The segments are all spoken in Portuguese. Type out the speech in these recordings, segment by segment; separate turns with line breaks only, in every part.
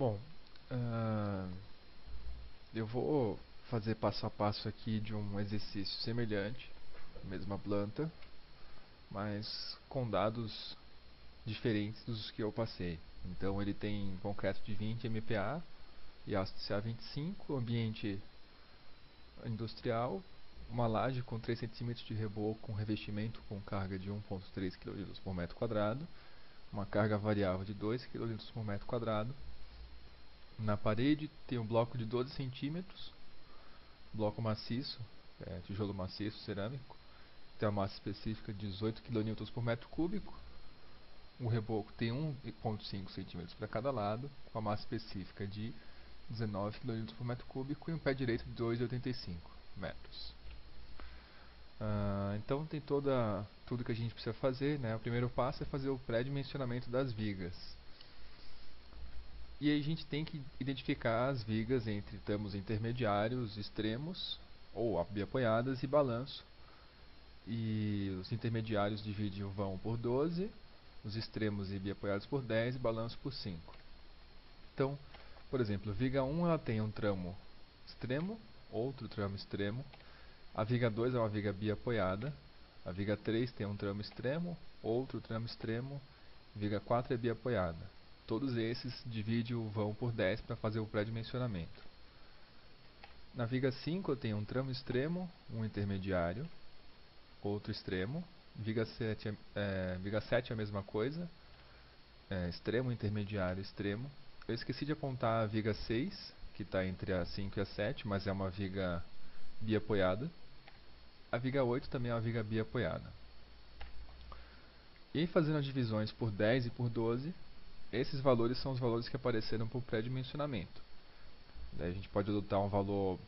Bom, ah, eu vou fazer passo a passo aqui de um exercício semelhante, mesma planta, mas com dados diferentes dos que eu passei. Então ele tem concreto de 20 MPa e aço de CA25, ambiente industrial, uma laje com 3 centímetros de reboco com revestimento com carga de 1,3 kg por metro quadrado, uma carga variável de 2 kg por metro quadrado. Na parede tem um bloco de 12 centímetros, bloco maciço, tijolo maciço cerâmico, tem uma massa específica de 18 kN por metro cúbico. O reboco tem 1,5 centímetros para cada lado, com a massa específica de 19 kN por metro cúbico e um pé direito de 2,85 metros. Então tem tudo que a gente precisa fazer, né? O primeiro passo é fazer o pré-dimensionamento das vigas. E aí a gente tem que identificar as vigas entre tramos intermediários, extremos, ou biapoiadas e balanço. E os intermediários dividem o vão por 12, os extremos e biapoiados por 10 e balanço por 5. Então, por exemplo, viga 1 ela tem um tramo extremo, outro tramo extremo. A viga 2 é uma viga biapoiada. A viga 3 tem um tramo extremo, outro tramo extremo. Viga 4 é biapoiada. Todos esses dividem o vão por 10 para fazer o pré-dimensionamento. Na viga 5 eu tenho um tramo extremo, um intermediário, outro extremo. Viga 7 é a mesma coisa, extremo, intermediário, extremo. Eu esqueci de apontar a viga 6, que está entre a 5 e a 7, mas é uma viga biapoiada. A viga 8 também é uma viga biapoiada. E fazendo as divisões por 10 e por 12, esses valores são os valores que apareceram para o pré-dimensionamento. Daí a gente pode adotar um valor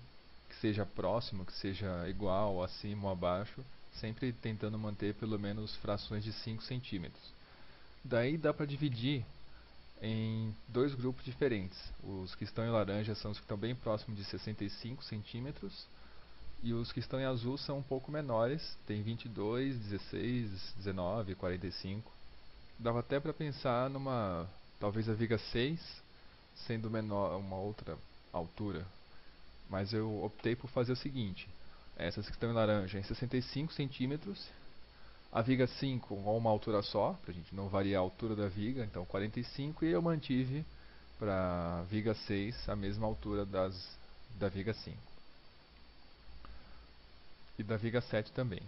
que seja próximo, que seja igual, acima ou abaixo, sempre tentando manter pelo menos frações de 5 centímetros. Daí dá para dividir em dois grupos diferentes. Os que estão em laranja são os que estão bem próximos de 65 centímetros e os que estão em azul são um pouco menores, tem 22, 16, 19, 45. Dava até para pensar numa, talvez a viga 6 sendo menor, uma outra altura, mas eu optei por fazer o seguinte: essas que estão em laranja em 65 centímetros, a viga 5 a uma altura só, para a gente não variar a altura da viga, então 45, e eu mantive para a viga 6 a mesma altura da viga 5 e da viga 7 também.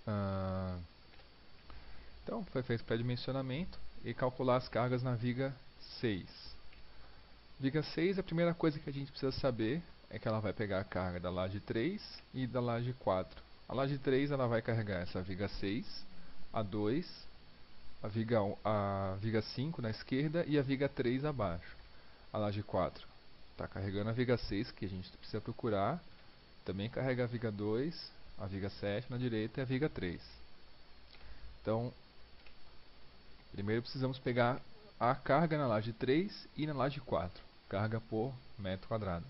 Ah, então foi feito o pré-dimensionamento e calcular as cargas na viga 6. Viga 6, a primeira coisa que a gente precisa saber é que ela vai pegar a carga da laje 3 e da laje 4. A laje 3 ela vai carregar essa viga 6, a 2, a viga 5 na esquerda e a viga 3 abaixo. A laje 4 está carregando a viga 6, que a gente precisa procurar. Também carrega a viga 2, a viga 7 na direita e a viga 3. Então, primeiro precisamos pegar a carga na laje 3 e na laje 4. Carga por metro quadrado.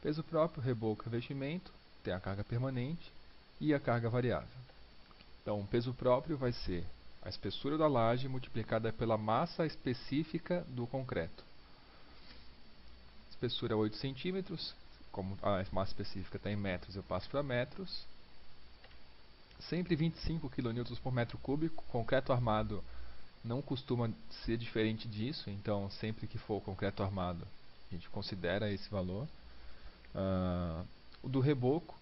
Peso próprio, reboco, revestimento, tem a carga permanente e a carga variável. Então, o peso próprio vai ser a espessura da laje multiplicada pela massa específica do concreto. Espessura 8 centímetros, como a massa específica está em metros, eu passo para metros. Sempre 25 kN por metro cúbico. Concreto armado não costuma ser diferente disso, então sempre que for concreto armado, a gente considera esse valor. O do reboco,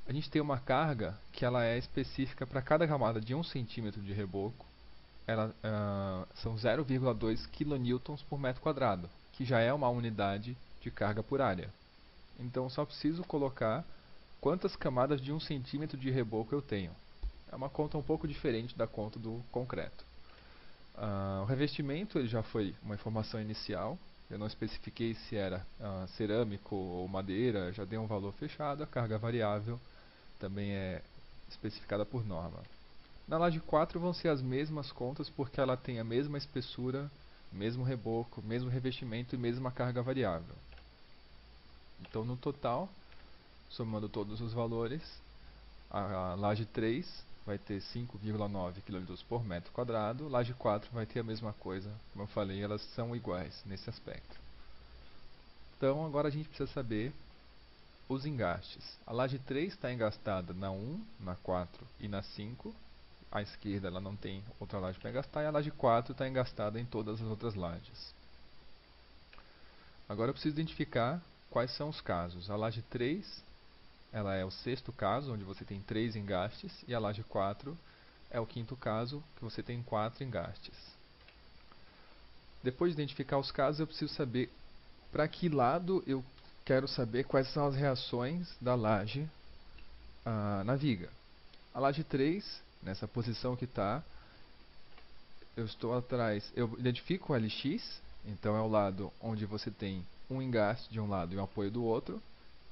a gente tem uma carga que ela é específica para cada camada de 1 centímetro de reboco. São 0,2 kN por metro quadrado, que já é uma unidade de carga por área. Então só preciso colocar quantas camadas de 1 centímetro de reboco eu tenho. É uma conta um pouco diferente da conta do concreto. O revestimento ele já foi uma informação inicial. Eu não especifiquei se era cerâmico ou madeira, já dei um valor fechado. A carga variável também é especificada por norma. Na laje 4 vão ser as mesmas contas porque ela tem a mesma espessura, mesmo reboco, mesmo revestimento e mesma carga variável. Então no total, somando todos os valores, a laje 3 vai ter 5,9 kN por metro quadrado, laje 4 vai ter a mesma coisa, como eu falei, elas são iguais nesse aspecto. Então agora a gente precisa saber os engastes. A laje 3 está engastada na 1, na 4 e na 5. À esquerda ela não tem outra laje para engastar, e a laje 4 está engastada em todas as outras lajes. Agora eu preciso identificar quais são os casos. A laje 3 ela é o sexto caso, onde você tem 3 engastes, e a laje 4 é o quinto caso, que você tem 4 engastes. Depois de identificar os casos, eu preciso saber para que lado eu quero saber quais são as reações da laje na viga. A laje 3, nessa posição que está, eu estou atrás, eu identifico o LX, então é o lado onde você tem um engaste de um lado e um apoio do outro,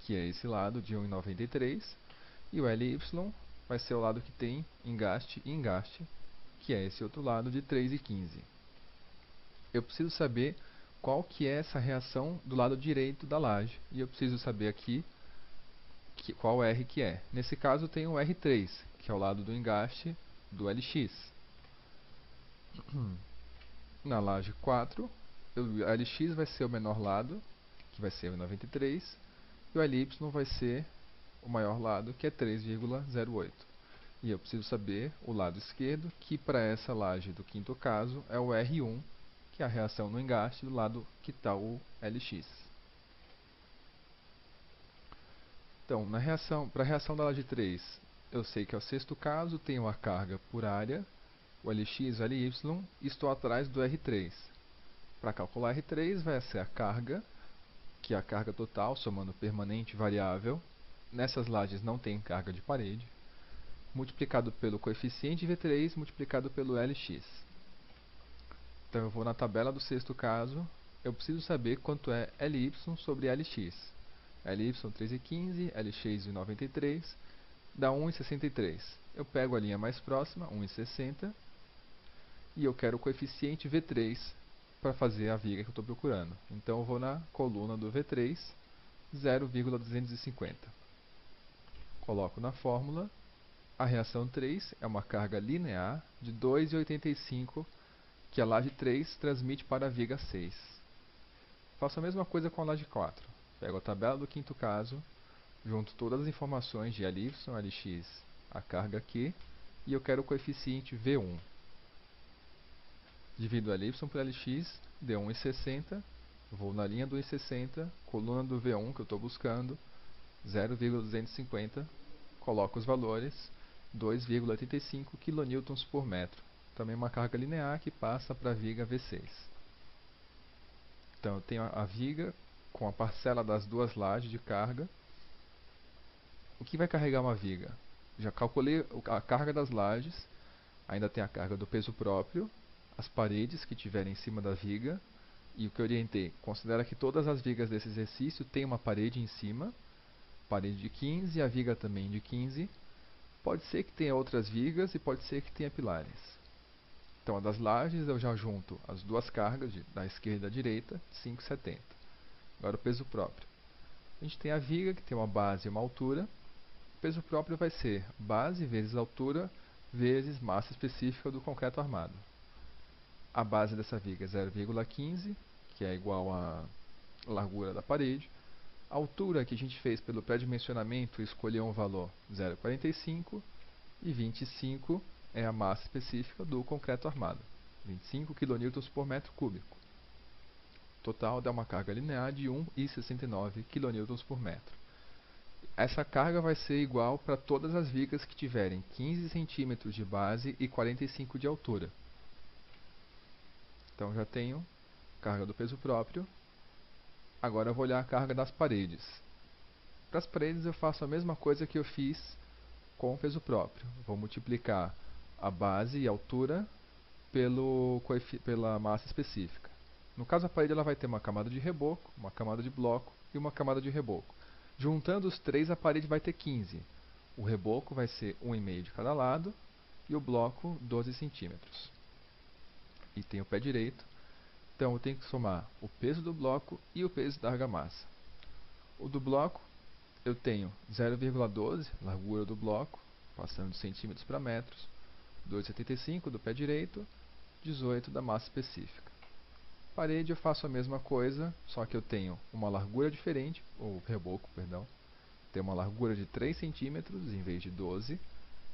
que é esse lado de 1,93, e o LY vai ser o lado que tem engaste e engaste, que é esse outro lado de 3,15. Eu preciso saber qual que é essa reação do lado direito da laje, e eu preciso saber aqui qual R que é. Nesse caso tem o R3, que é o lado do engaste do LX. Na laje 4, o LX vai ser o menor lado, que vai ser o 93, e o LY vai ser o maior lado, que é 3,08. E eu preciso saber o lado esquerdo, que para essa laje do quinto caso é o R1, que é a reação no engaste do lado que está o LX. Então, para a reação da laje 3, eu sei que é o sexto caso, tenho a carga por área, o LX e o LY, e estou atrás do R3. Para calcular R3, vai ser a carga, que é a carga total, somando permanente e variável. Nessas lajes não tem carga de parede, multiplicado pelo coeficiente V3, multiplicado pelo LX. Então eu vou na tabela do sexto caso, eu preciso saber quanto é LY sobre LX. LY 3,15, LX 93, dá 1,63. Eu pego a linha mais próxima, 1,60, e eu quero o coeficiente V3 para fazer a viga que eu estou procurando. Então eu vou na coluna do V3, 0,250. Coloco na fórmula. A reação 3 é uma carga linear de 2,85 que a laje 3 transmite para a viga 6. Faço a mesma coisa com a laje 4. Pego a tabela do quinto caso, junto todas as informações de LY, LX, a carga aqui, e eu quero o coeficiente V1. Divido LY por LX, deu 1,60, vou na linha do 1,60, coluna do V1 que eu estou buscando, 0,250, coloco os valores, 2,85 kN por metro. Também uma carga linear que passa para a viga V6. Então eu tenho a viga com a parcela das duas lajes de carga. O que vai carregar uma viga? Já calculei a carga das lajes, ainda tem a carga do peso próprio, as paredes que tiverem em cima da viga, e o que eu orientei, considera que todas as vigas desse exercício têm uma parede em cima, parede de 15 e a viga também de 15. Pode ser que tenha outras vigas e pode ser que tenha pilares. Então, a das lajes eu já junto as duas cargas, da esquerda e da direita, 5,70. Agora o peso próprio. A gente tem a viga, que tem uma base e uma altura. O peso próprio vai ser base vezes altura vezes massa específica do concreto armado. A base dessa viga é 0,15, que é igual à largura da parede. A altura que a gente fez pelo pré-dimensionamento escolheu um valor 0,45 e 25 é a massa específica do concreto armado, 25 kN por metro cúbico. Total dá uma carga linear de 1,69 kN por metro. Essa carga vai ser igual para todas as vigas que tiverem 15 cm de base e 45 de altura. Então já tenho carga do peso próprio. Agora eu vou olhar a carga das paredes. Para as paredes eu faço a mesma coisa que eu fiz com o peso próprio. Vou multiplicar a base e a altura pela massa específica. No caso, a parede ela vai ter uma camada de reboco, uma camada de bloco e uma camada de reboco. Juntando os três, a parede vai ter 15. O reboco vai ser 1,5 de cada lado e o bloco 12 centímetros. E tem o pé direito. Então eu tenho que somar o peso do bloco e o peso da argamassa. O do bloco eu tenho 0,12, largura do bloco, passando de centímetros para metros, 2,75 do pé direito, 18 da massa específica. Parede eu faço a mesma coisa, só que eu tenho uma largura diferente, ou reboco, perdão. Tem uma largura de 3 centímetros em vez de 12.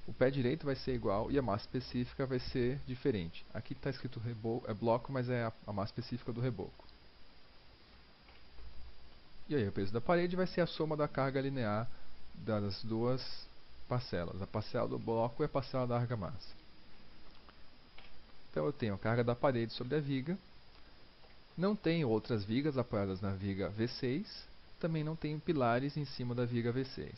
O pé direito vai ser igual e a massa específica vai ser diferente. Aqui está escrito bloco, mas é a massa específica do reboco. E aí, o peso da parede vai ser a soma da carga linear das duas parcelas. A parcela do bloco e a parcela da argamassa. Então eu tenho a carga da parede sobre a viga. Não tenho outras vigas apoiadas na viga V6. Também não tenho pilares em cima da viga V6.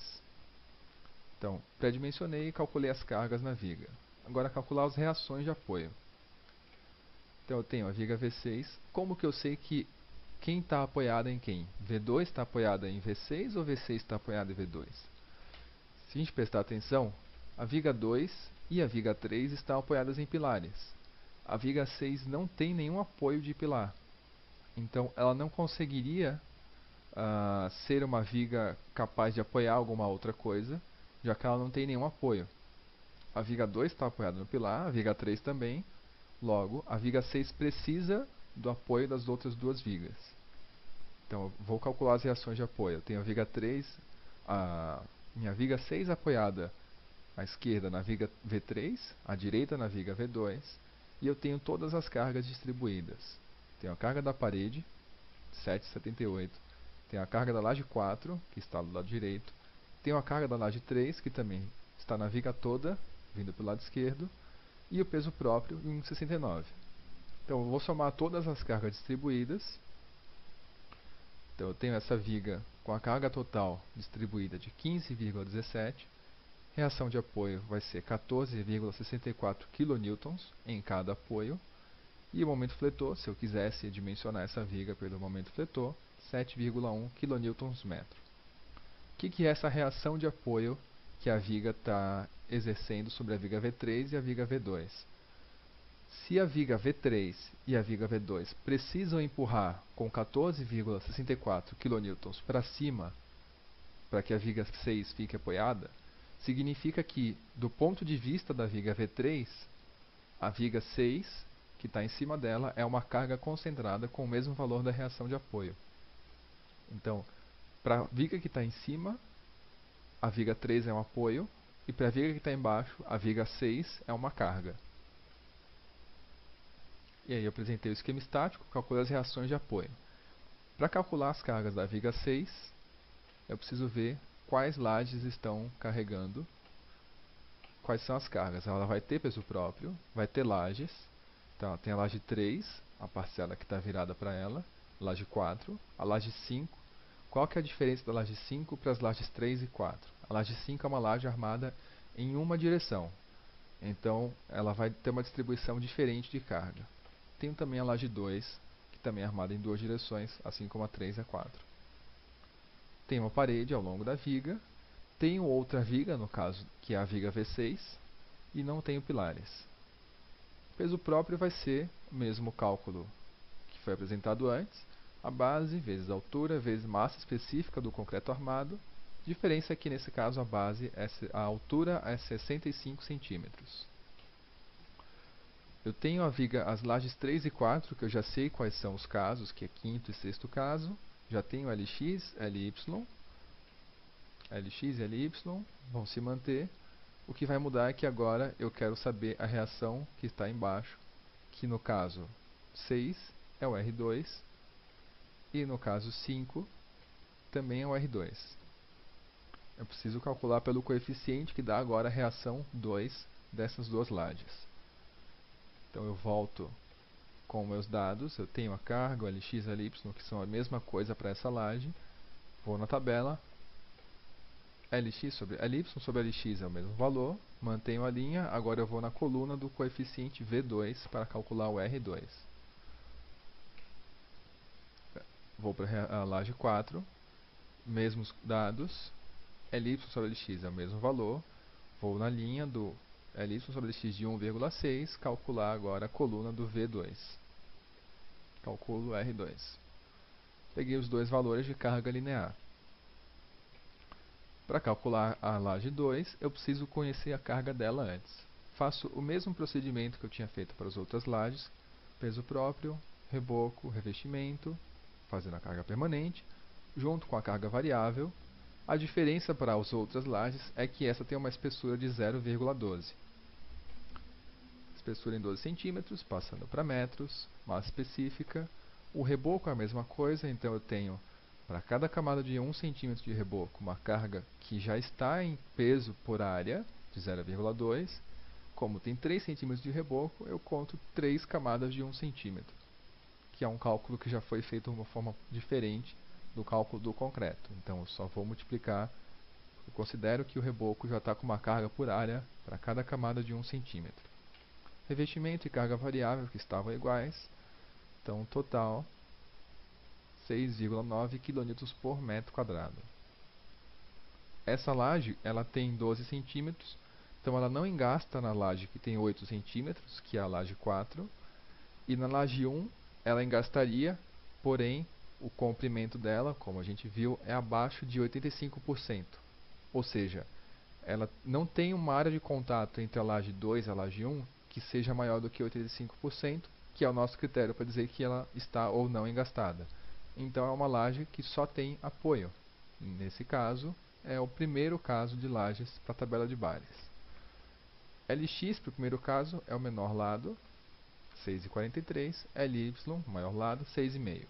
Então, pré-dimensionei e calculei as cargas na viga. Agora, calcular as reações de apoio. Então, eu tenho a viga V6. Como que eu sei que quem está apoiada em quem? V2 está apoiada em V6 ou V6 está apoiada em V2? Se a gente prestar atenção, a viga 2 e a viga 3 estão apoiadas em pilares. A viga 6 não tem nenhum apoio de pilar. Então, ela não conseguiria ser uma viga capaz de apoiar alguma outra coisa, já que ela não tem nenhum apoio. A viga 2 está apoiada no pilar, a viga 3 também. Logo, a viga 6 precisa do apoio das outras duas vigas. Então, eu vou calcular as reações de apoio. Eu tenho a viga 3, minha viga 6 apoiada à esquerda na viga V3, à direita na viga V2, e eu tenho todas as cargas distribuídas. Tenho a carga da parede, 7,78. Tenho a carga da laje 4, que está do lado direito. Tenho a carga da laje 3, que também está na viga toda, vindo pelo lado esquerdo. E o peso próprio, em 69. Então, eu vou somar todas as cargas distribuídas. Então, eu tenho essa viga com a carga total distribuída de 15,17. Reação de apoio vai ser 14,64 kN em cada apoio. E o momento fletor, se eu quisesse dimensionar essa viga pelo momento fletor, 7,1 kN/m. O que é essa reação de apoio que a viga está exercendo sobre a viga V3 e a viga V2? Se a viga V3 e a viga V2 precisam empurrar com 14,64 kN para cima para que a viga 6 fique apoiada, significa que, do ponto de vista da viga V3, a viga 6, que está em cima dela, é uma carga concentrada com o mesmo valor da reação de apoio. Então, para a viga que está em cima, a viga 3 é um apoio, e para a viga que está embaixo, a viga 6 é uma carga. E aí eu apresentei o esquema estático, calculei as reações de apoio. Para calcular as cargas da viga 6, eu preciso ver quais lajes estão carregando, quais são as cargas. Ela vai ter peso próprio, vai ter lajes. Então, tem a laje 3, a parcela que está virada para ela, laje 4, a laje 5. Qual que é a diferença da laje 5 para as lajes 3 e 4? A laje 5 é uma laje armada em uma direção. Então, ela vai ter uma distribuição diferente de carga. Tenho também a laje 2, que também é armada em duas direções, assim como a 3 e a 4. Tenho uma parede ao longo da viga. Tenho outra viga, no caso, que é a viga V6, e não tenho pilares. O peso próprio vai ser o mesmo cálculo que foi apresentado antes. A base vezes a altura vezes massa específica do concreto armado. Diferença é que, nesse caso, a altura é 65 centímetros. Eu tenho as lajes 3 e 4, que eu já sei quais são os casos, que é quinto e sexto caso. Já tenho LX, LY. LX e LY vão se manter. O que vai mudar é que agora eu quero saber a reação que está embaixo, que no caso 6 é o R2 e no caso 5 também é o R2. Eu preciso calcular pelo coeficiente que dá agora a reação 2 dessas duas lajes. Então eu volto com meus dados, eu tenho a carga, o LX e LY, que são a mesma coisa para essa laje. Vou na tabela, LX sobre LY sobre LX é o mesmo valor, mantenho a linha, agora eu vou na coluna do coeficiente V2 para calcular o R2. Vou para a laje 4, mesmos dados, LY sobre LX é o mesmo valor, vou na linha do LY sobre LX de 1,6, calcular agora a coluna do V2. Calculo R2. Peguei os dois valores de carga linear. Para calcular a laje 2, eu preciso conhecer a carga dela antes. Faço o mesmo procedimento que eu tinha feito para as outras lajes, peso próprio, reboco, revestimento, fazendo a carga permanente, junto com a carga variável. A diferença para as outras lajes é que essa tem uma espessura de 0,12. Espessura em 12 centímetros, passando para metros, massa específica. O reboco é a mesma coisa, então eu tenho para cada camada de 1 centímetro de reboco uma carga que já está em peso por área, de 0,2. Como tem 3 centímetros de reboco, eu conto 3 camadas de 1 centímetro, que é um cálculo que já foi feito de uma forma diferente do cálculo do concreto. Então eu só vou multiplicar, eu considero que o reboco já está com uma carga por área para cada camada de 1 centímetro. Revestimento e carga variável que estavam iguais, então total 6,9 kN por metro quadrado. Essa laje ela tem 12 centímetros, então ela não engasta na laje que tem 8 centímetros, que é a laje 4, e na laje 1 ela engastaria, porém o comprimento dela, como a gente viu, é abaixo de 85%. Ou seja, ela não tem uma área de contato entre a laje 2 e a laje 1 que seja maior do que 85%, que é o nosso critério para dizer que ela está ou não engastada. Então é uma laje que só tem apoio. Nesse caso, é o primeiro caso de lajes para a tabela de Bayes. LX, para o primeiro caso, é o menor lado, 6,43, LY, maior lado, 6,5.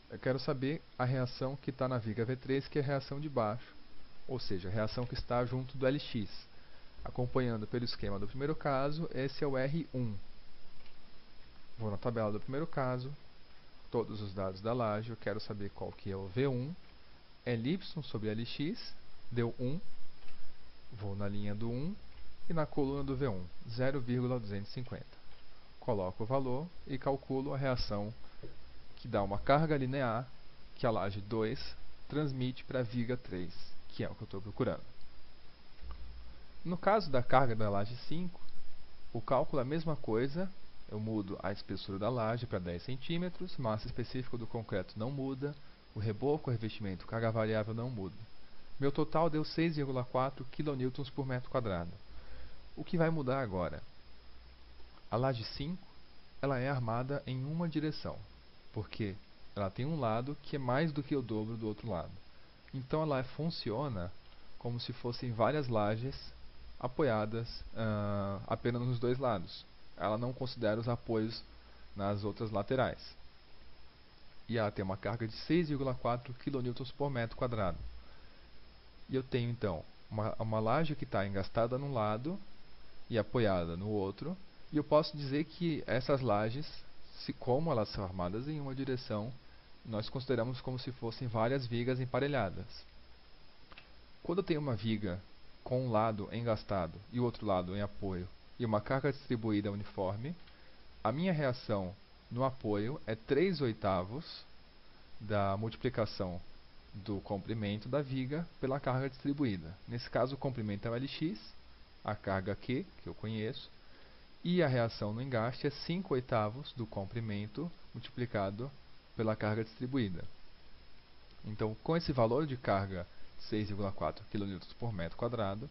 Eu quero saber a reação que está na viga V3, que é a reação de baixo, ou seja, a reação que está junto do LX. Acompanhando pelo esquema do primeiro caso, esse é o R1. Vou na tabela do primeiro caso, todos os dados da laje, eu quero saber qual que é o V1, LY sobre LX, deu 1, vou na linha do 1 e na coluna do V1, 0,250. Coloco o valor e calculo a reação que dá uma carga linear que a laje 2 transmite para a viga 3, que é o que eu estou procurando. No caso da carga da laje 5, o cálculo é a mesma coisa, eu mudo a espessura da laje para 10 centímetros, massa específica do concreto não muda, o reboco, o revestimento, carga variável não muda. Meu total deu 6,4 kN por metro quadrado. O que vai mudar agora? A laje 5 ela é armada em uma direção, porque ela tem um lado que é mais do que o dobro do outro lado. Então ela funciona como se fossem várias lajes apoiadas apenas nos dois lados. Ela não considera os apoios nas outras laterais. E ela tem uma carga de 6,4 kN por metro quadrado. E eu tenho então uma laje que está engastada num lado e apoiada no outro. E eu posso dizer que essas lajes, como elas são armadas em uma direção, nós consideramos como se fossem várias vigas emparelhadas. Quando eu tenho uma viga com um lado engastado e o outro lado em apoio e uma carga distribuída uniforme, a minha reação no apoio é 3/8 da multiplicação do comprimento da viga pela carga distribuída. Nesse caso, o comprimento é o LX, a carga Q, que eu conheço, e a reação no engaste é 5/8 do comprimento multiplicado pela carga distribuída. Então, com esse valor de carga 6,4 kN por metro quadrado,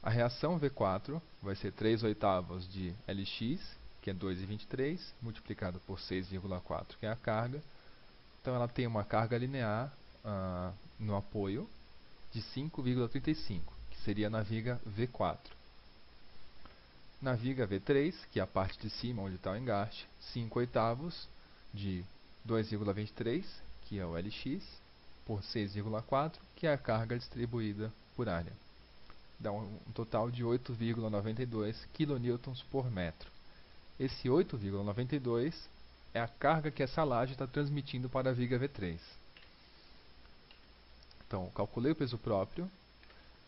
a reação V4 vai ser 3/8 de LX, que é 2,23, multiplicado por 6,4, que é a carga. Então ela tem uma carga linear no apoio de 5,35, que seria na viga V4. Na viga V3, que é a parte de cima onde está o engaste, 5/8 de 2,23, que é o LX, por 6,4, que é a carga distribuída por área. Dá um total de 8,92 kN por metro. Esse 8,92 é a carga que essa laje está transmitindo para a viga V3. Então, calculei o peso próprio.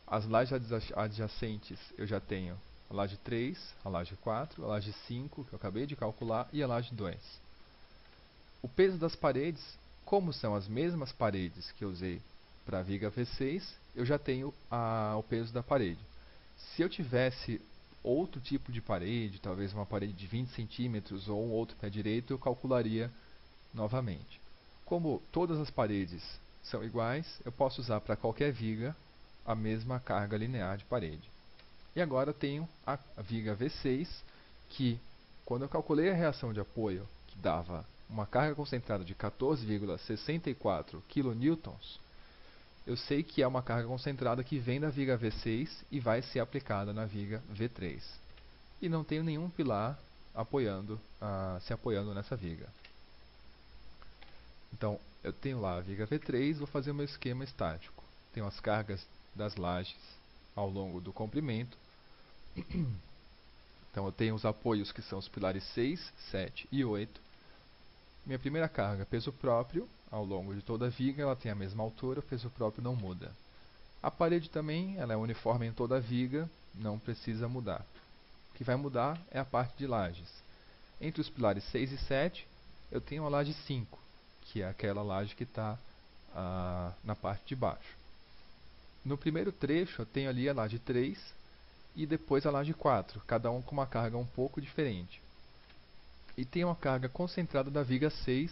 As lajes adjacentes eu já tenho a laje 3, a laje 4, a laje 5, que eu acabei de calcular, e a laje 2. O peso das paredes, como são as mesmas paredes que eu usei para a viga V6, eu já tenho o peso da parede. Se eu tivesse outro tipo de parede, talvez uma parede de 20 centímetros ou um outro pé direito, eu calcularia novamente. Como todas as paredes são iguais, eu posso usar para qualquer viga a mesma carga linear de parede. E agora eu tenho a viga V6, que quando eu calculei a reação de apoio, que dava uma carga concentrada de 14,64 kN, eu sei que é uma carga concentrada que vem da viga V6 e vai ser aplicada na viga V3. E não tenho nenhum pilar se apoiando nessa viga. Então, eu tenho lá a viga V3, vou fazer o meu esquema estático. Tenho as cargas das lajes ao longo do comprimento. Então, eu tenho os apoios que são os pilares 6, 7 e 8. Minha primeira carga, peso próprio, ao longo de toda a viga, ela tem a mesma altura, o peso próprio não muda. A parede também, ela é uniforme em toda a viga, não precisa mudar. O que vai mudar é a parte de lajes. Entre os pilares 6 e 7, eu tenho a laje 5, que é aquela laje que está na parte de baixo. No primeiro trecho, eu tenho ali a laje 3 e depois a laje 4, cada um com uma carga um pouco diferente. E tem uma carga concentrada da viga 6,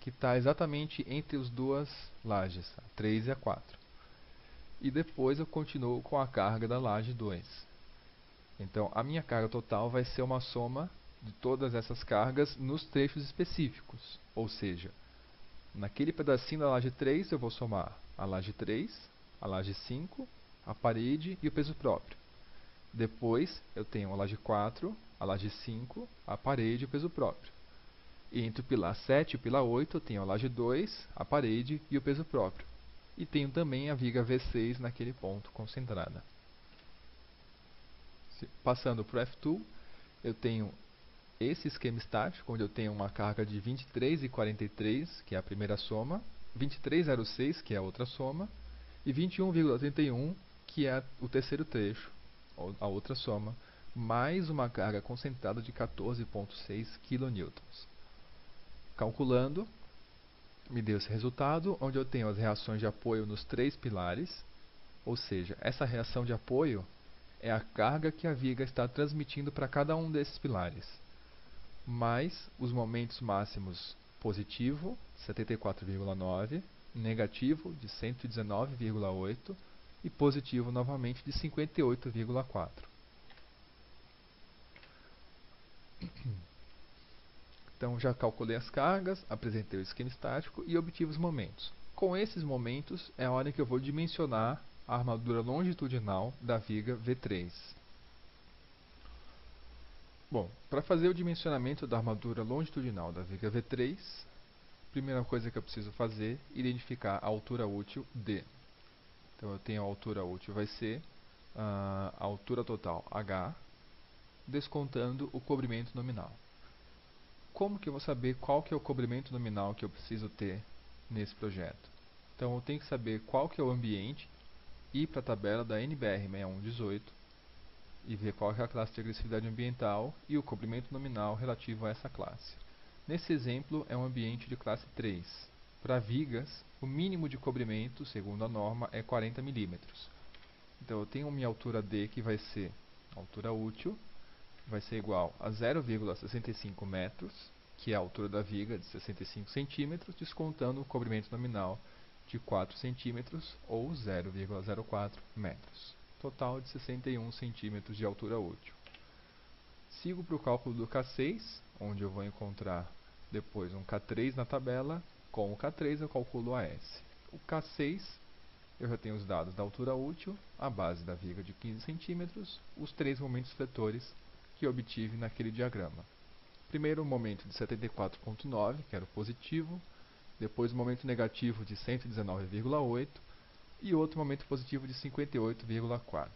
que está exatamente entre as duas lajes, a 3 e a 4. E depois eu continuo com a carga da laje 2. Então, a minha carga total vai ser uma soma de todas essas cargas nos trechos específicos. Ou seja, naquele pedacinho da laje 3, eu vou somar a laje 3, a laje 5, a parede e o peso próprio. Depois, eu tenho a laje 4, a laje 5, a parede e o peso próprio. E entre o pilar 7 e o pilar 8, eu tenho a laje 2, a parede e o peso próprio. E tenho também a viga V6 naquele ponto concentrada. Passando para o F2, eu tenho esse esquema estático, onde eu tenho uma carga de 23,43, que é a primeira soma, 23,06, que é a outra soma, e 21,31, que é o terceiro trecho, a outra soma, mais uma carga concentrada de 14,6 kN. Calculando, me deu esse resultado, onde eu tenho as reações de apoio nos três pilares, ou seja, essa reação de apoio é a carga que a viga está transmitindo para cada um desses pilares, mais os momentos máximos positivo, 74,9, negativo, de 119,8 e positivo novamente de 58,4. Então já calculei as cargas, apresentei o esquema estático e obtive os momentos. Com esses momentos é a hora que eu vou dimensionar a armadura longitudinal da viga V3. Bom, para fazer o dimensionamento da armadura longitudinal da viga V3, a primeira coisa que eu preciso fazer é identificar a altura útil D. Então eu tenho a altura útil vai ser a altura total H, descontando o cobrimento nominal. Como que eu vou saber qual que é o cobrimento nominal que eu preciso ter nesse projeto? Então eu tenho que saber qual que é o ambiente, ir para a tabela da NBR 6118 e ver qual é a classe de agressividade ambiental e o cobrimento nominal relativo a essa classe. Nesse exemplo é um ambiente de classe 3. Para vigas, o mínimo de cobrimento, segundo a norma, é 40 mm. Então eu tenho minha altura D, que vai ser a altura útil, vai ser igual a 0,65 metros, que é a altura da viga de 65 centímetros, descontando o cobrimento nominal de 4 centímetros ou 0,04 metros. Total de 61 centímetros de altura útil. Sigo para o cálculo do K6, onde eu vou encontrar depois um K3 na tabela. Com o K3 eu calculo a S. O K6 eu já tenho os dados da altura útil, a base da viga de 15 centímetros, os três momentos fletores que eu obtive naquele diagrama. Primeiro o momento de 74,9, que era o positivo, depois o momento negativo de 119,8 e outro momento positivo de 58,4.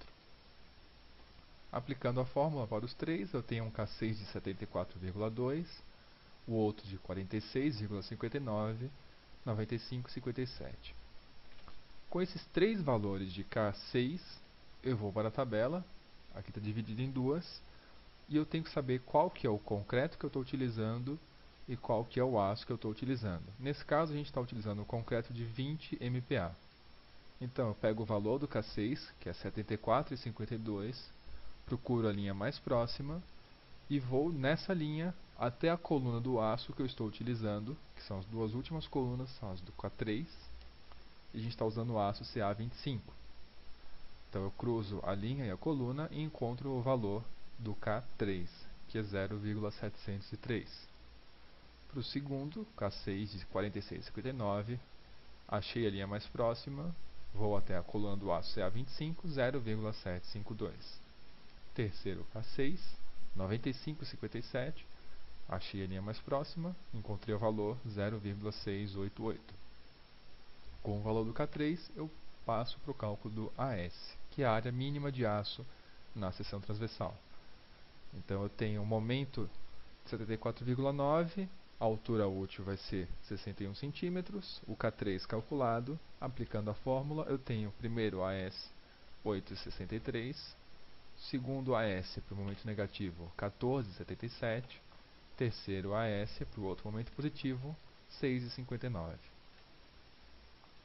Aplicando a fórmula para os três, eu tenho um K6 de 74,2, o outro de 46,59, 95,57. Com esses três valores de K6, eu vou para a tabela, aqui está dividido em duas, e eu tenho que saber qual que é o concreto que eu estou utilizando e qual que é o aço que eu estou utilizando. Nesse caso, a gente está utilizando o concreto de 20 MPa. Então, eu pego o valor do K6, que é 74,52, procuro a linha mais próxima e vou nessa linha até a coluna do aço que eu estou utilizando, que são as duas últimas colunas, são as do K3, e a gente está usando o aço CA25. Então eu cruzo a linha e a coluna e encontro o valor do K3, que é 0,703. Para o segundo, K6 de 46,59, achei a linha mais próxima, vou até a coluna do aço CA25, 0,752. Terceiro, K6, 95,57, achei a linha mais próxima, encontrei o valor 0,688. Com o valor do K3, eu passo para o cálculo do AS, que é a área mínima de aço na seção transversal. Então eu tenho um momento de 74,9, a altura útil vai ser 61 centímetros, o K3 calculado, aplicando a fórmula, eu tenho primeiro AS 8,63, segundo AS para o momento negativo 14,77, terceiro AS para o outro momento positivo 6,59.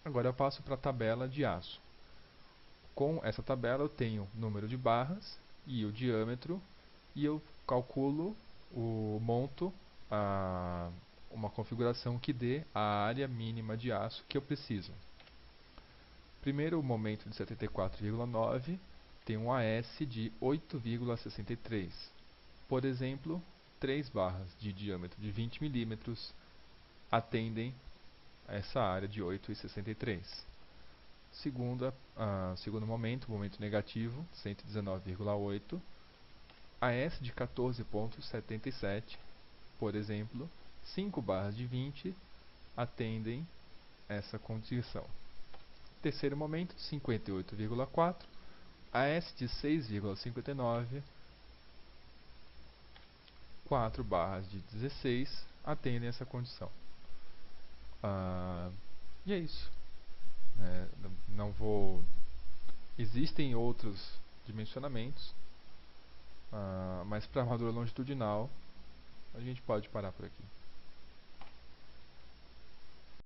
Agora eu passo para a tabela de aço. Com essa tabela eu tenho o número de barras e o diâmetro, e eu calculo monto uma configuração que dê a área mínima de aço que eu preciso. Primeiro, o momento de 74,9 tem um AS de 8,63. Por exemplo, 3 barras de diâmetro de 20 milímetros atendem a essa área de 8,63. Segundo momento negativo, 119,8. AS de 14,77, por exemplo, 5 barras de 20 atendem essa condição. Terceiro momento, 58,4, AS de 6,59, 4 barras de 16 atendem essa condição. E é isso. Não vou... Existem outros dimensionamentos, mas para armadura longitudinal a gente pode parar por aqui.